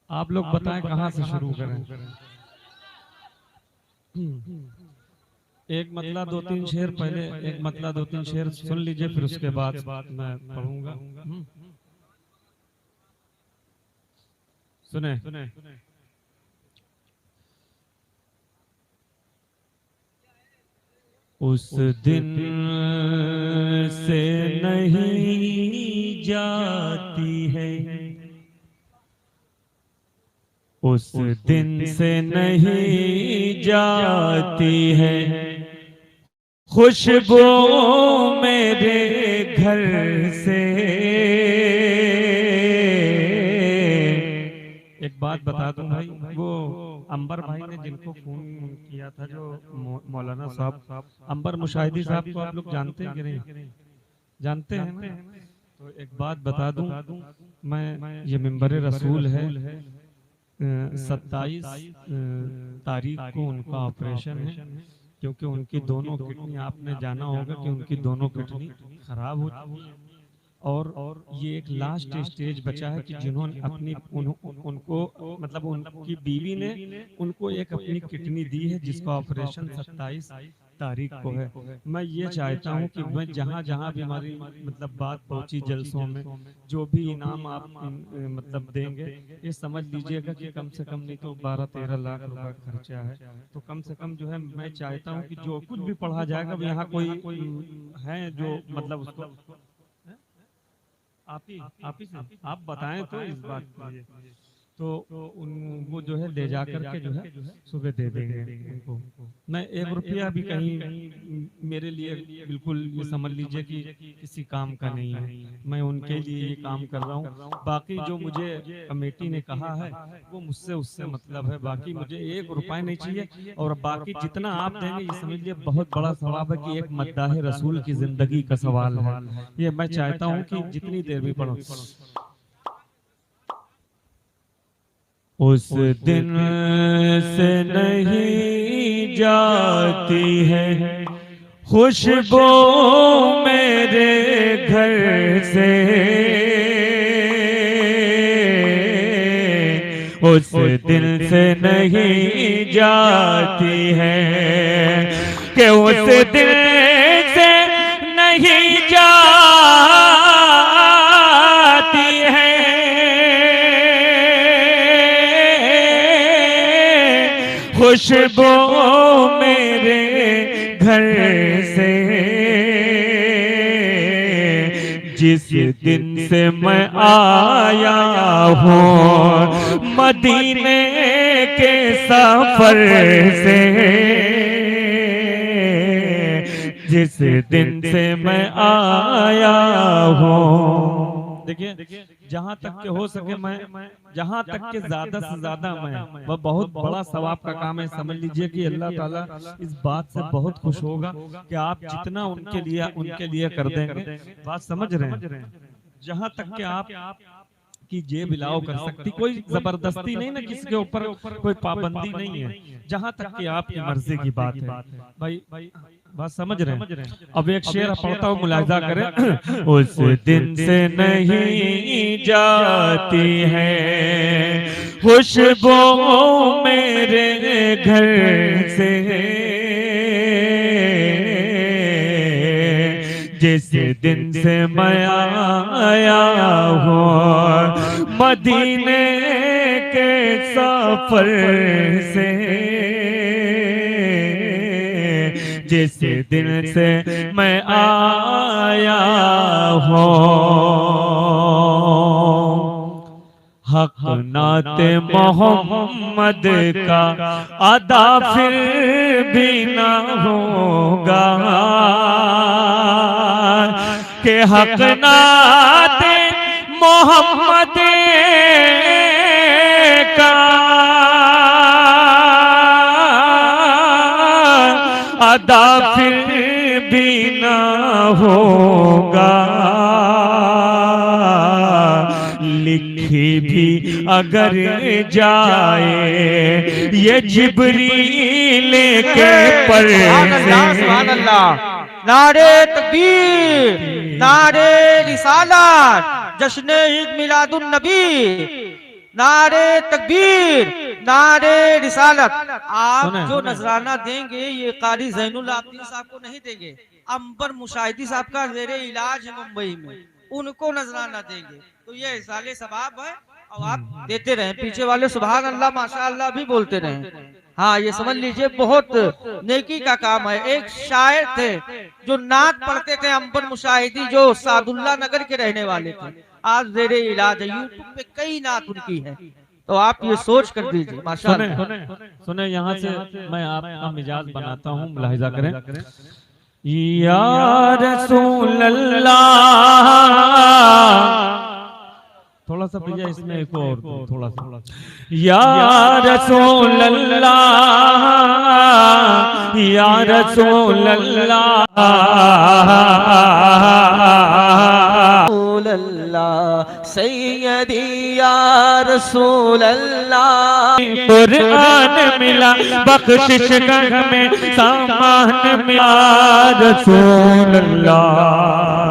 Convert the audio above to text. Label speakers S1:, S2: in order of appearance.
S1: आप लोग बताएं कहाँ से शुरू करें। एक मतला दो तीन शेर पहले, एक मतला दो तीन शेर सुन लीजिए, फिर उसके बाद मैं पढ़ूंगा। सुने। उस दिन से नहीं जाती है, उस दिन से नहीं जाती है खुशबू मेरे घर से। एक बात बता दूं भाई, वो अंबर भाई ने जिनको फोन किया था, जो मौलाना साहब अंबर मुशाहिदी साहब को आप लोग जानते हैं कि नहीं? जानते हैं ना? तो एक बात बता दूं, मैं ये मिंबर रसूल है, 27 तारीख को उनका ऑपरेशन है, क्योंकि उनकी दोनों किडनी, आपने जाना होगा कि उनकी दोनों किडनी खराब हो चुकी है, और ये एक लास्ट स्टेज बचा है कि जिन्होंने अपनी उनको मतलब उनकी बीवी ने उनको एक अपनी किडनी दी है, जिसका ऑपरेशन 27 तारीख को है। मैं ये चाहता हूँ कि मैं जहाँ जहाँ भी हमारी मतलब बात पहुँची जलसों में, जो भी इनाम आप मतलब देंगे, ये समझ लीजिएगा कि कम से कम नहीं तो 12-13 लाख रुपए खर्चा है। तो कम से कम जो है मैं चाहता हूँ कि जो कुछ भी पढ़ा जाएगा, यहाँ कोई है जो मतलब उसको आप ही से आप बताएं तो इस बात के लिए, तो वो जो है ले जा करके जो है सुबह दे देंगे उनको। मैं 1 रुपया भी कहीं मेरे लिए बिल्कुल ये समझ लीजिए कि किसी काम का नहीं है, मैं उनके लिए ये काम कर रहा हूँ। बाकी जो मुझे कमेटी ने कहा है वो मुझसे उससे मतलब है, बाकी मुझे 1 रुपया नहीं चाहिए। और बाकी जितना आप देंगे ये समझ लीजिए बहुत बड़ा सवाब है कि एक मद्दाह रसूल की जिंदगी का सवाल है। ये मैं चाहता हूँ कि जितनी देर भी पढ़ो। उस दिन से नहीं जाती है खुशबू मेरे घर से, उस दिन से नहीं जाती है कि उस दिन से नहीं जाती है खुशबू मेरे घर से, जिस दिन से मैं आया हूँ मदीने के सफर से, जिस दिन से मैं आया हूँ। देखिए, जहाँ तक के हो सके मैं, जहाँ तक के ज्यादा से ज्यादा मैं, वह बहुत बड़ा सवाब का काम है। समझ लीजिए कि अल्लाह ताला इस बात से बहुत खुश होगा कि आप जितना उनके लिए कर देंगे। बात समझ रहे हैं? जहाँ तक के आप की जेब इलाव कर सकती, कोई जबरदस्ती नहीं ना, किसी के ऊपर कोई पाबंदी नहीं है, जहाँ तक कि आपकी मर्जी की बात है। भाई बात समझ रहे हैं? अब एक शेर पढ़ता हूँ, मुलाहिजा करें। उस दिन से नहीं जाती है खुशबू मेरे घर से, जिस दिन से मैं आया हूँ मदीने के सफर से, जिस दिन से मैं आया हूँ। हक नाते मोहम्मद का अदा फिर भी ना होगा कि हक नाते मोहम्मद का अदा फिर भी ना होगा, लिखी भी अगर जाए ये जिब्रील के पर से।
S2: नारे तकबीर, नारे रिसालत, जश्न ईद मिलादुन नबी, नारे तकबीर, नारे रिसालत। आप जो नजराना देंगे ये कारी ज़ैनुल आबिदीन साहब को नहीं देंगे, अंबर मुशाहिदी साहब का ज़ेरे इलाज है मुंबई में, उनको नजराना देंगे। तो ये इसाले सवाब है और आप देते रहें। पीछे वाले सुभान अल्लाह माशा अल्लाह भी बोलते रहें। हाँ, ये समझ लीजिए बहुत नेकी का काम है। एक शायर थे जो नात पढ़ते थे, अंबर मुशाहिदी, जो सादुल्ला नगर के रहने वाले थे, आज ज़ेरे इलाज है। यूट्यूब पे कई नात उनकी है, तो आप ये सोच कर दीजिए। माशाअल्लाह।
S1: सुने यहाँ से मैं आपका मिजाज बनाता हूँ, मुलाहिजा करें। या रसूल अल्लाह, थोड़ा सा भैया इसमें एक और थोड़ा सा। या रसूल अल्लाह, या रसूल अल्लाह,
S2: सैयदी या रसूल अल्लाह।
S1: कुरान मिला बख्शिश में, सामान मिला रसूल अल्लाह।